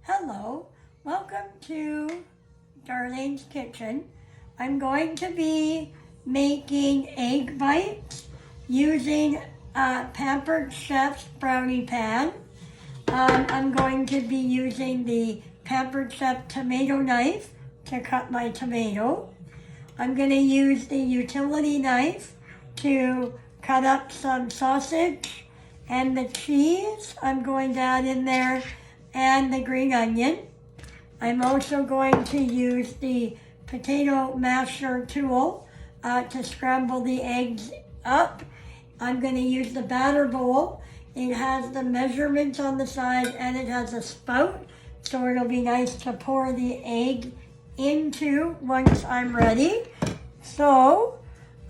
Hello, welcome to Darlene's Kitchen. I'm going to be making egg bites using Pampered Chef's brownie pan. I'm going to be using the Pampered Chef tomato knife to cut my tomato. I'm going to use the utility knife to cut up some sausage, and the cheese I'm going to add in there, and the green onion. I'm also going to use the potato masher tool to scramble the eggs up. I'm going to use the batter bowl. It has the measurements on the side and it has a spout, so it'll be nice to pour the egg into once I'm ready. So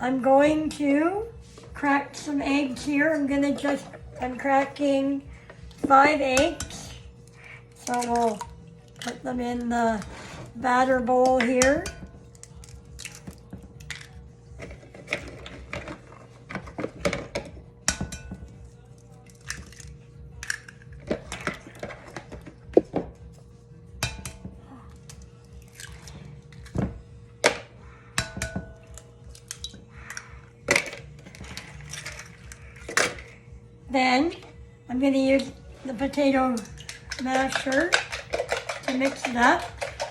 I'm going to crack some eggs here. I'm cracking 5 eggs. So we'll put them in the batter bowl here. Then I'm going to use the potato masher to mix it up.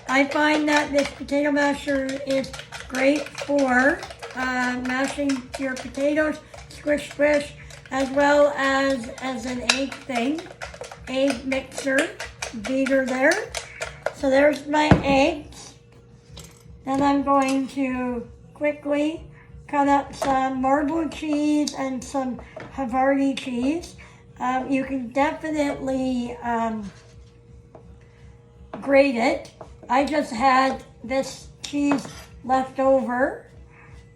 I find that this potato masher is great for mashing your potatoes, squish squish, as well as an egg mixer beater there. So there's my eggs. Then I'm going to quickly cut up some marbled cheese and some Havarti cheese. You can definitely grate it. I just had this cheese left over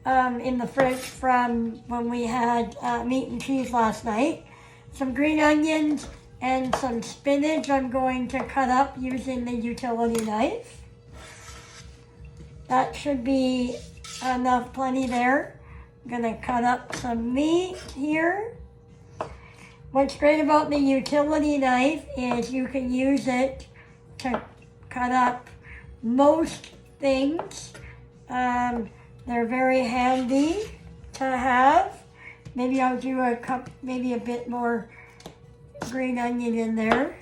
in the fridge from when we had meat and cheese last night. Some green onions and some spinach I'm going to cut up using the utility knife. That should be plenty there. I'm gonna cut up some meat here. What's great about the utility knife is you can use it to cut up most things. They're very handy to have. Maybe I'll do maybe a bit more green onion in there.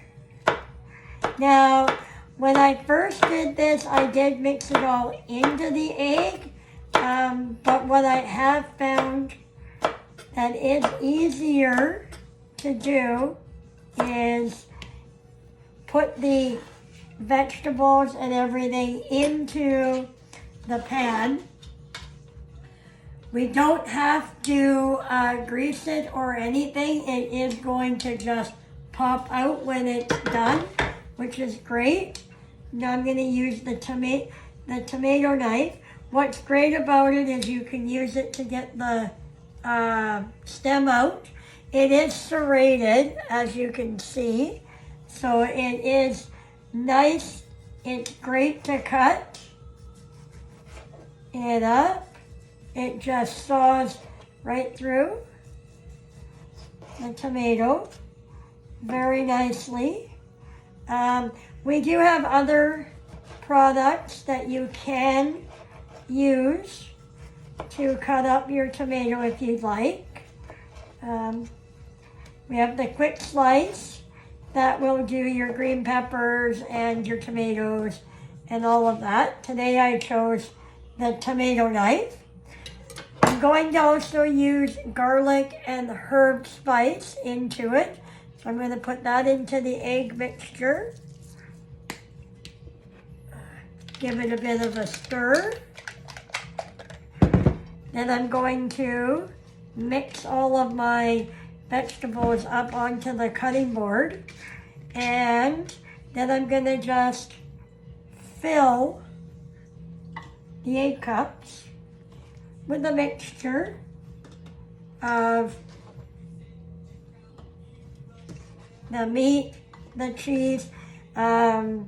Now, when I first did this, I did mix it all into the egg, but what I have found that is easier to do is put the vegetables and everything into the pan. We don't have to grease it or anything. It is going to just pop out when it's done, which is great. Now I'm going to use the tomato knife. What's great about it is you can use it to get the stem out. It is serrated, as you can see, so it is nice. It's great to cut it up. It just saws right through the tomato very nicely. We do have other products that you can use to cut up your tomato if you'd like. We have the quick slice that will do your green peppers and your tomatoes and all of that. Today I chose the tomato knife. I'm going to also use garlic and herb spice into it. So I'm going to put that into the egg mixture. Give it a bit of a stir. Then I'm going to mix all of my vegetables up onto the cutting board. And then I'm going to just fill the egg cups with a mixture of the meat, the cheese, the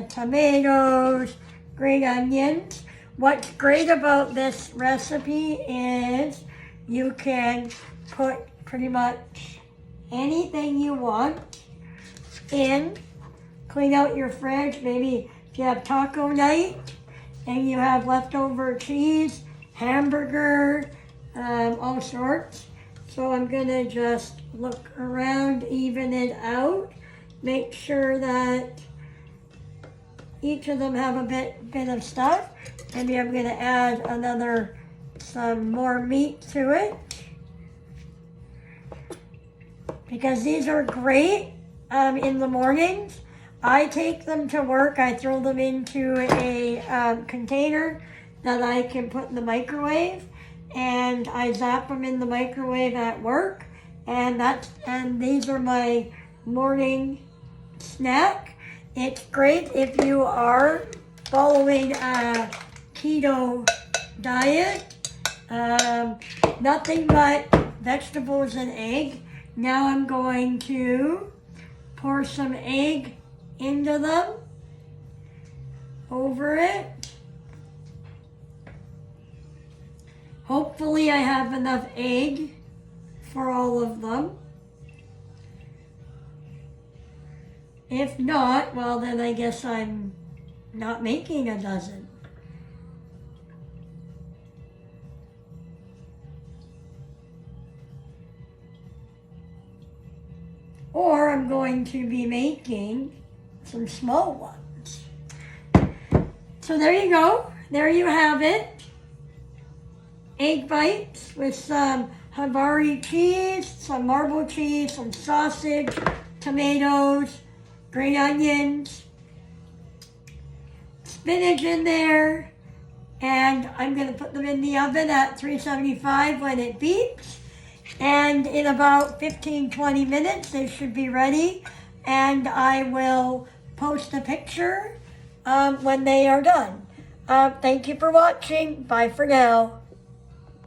tomatoes, green onions. What's great about this recipe is you can put pretty much anything you want in clean out your fridge. Maybe if you have taco night and you have leftover cheese, hamburger, all sorts. So I'm gonna just look around, even it out, make sure that each of them have a bit of stuff. Maybe I'm gonna add some more meat to it, because these are great in the mornings. I take them to work. I throw them into a container that I can put in the microwave, and I zap them in the microwave at work. And these are my morning snack. It's great if you are following a keto diet. Nothing but vegetables and egg. Now I'm going to pour some egg into them, over it. Hopefully I have enough egg for all of them. If not, well then I guess I'm not making a dozen. Or I'm going to be making some small ones. So there you go. There you have it. Egg bites with some Havarti cheese, some marble cheese, some sausage, tomatoes, green onions, spinach in there, and I'm going to put them in the oven at 375 when it beeps. And in about 15-20 minutes, they should be ready. And I will post a picture when they are done. Thank you for watching. Bye for now.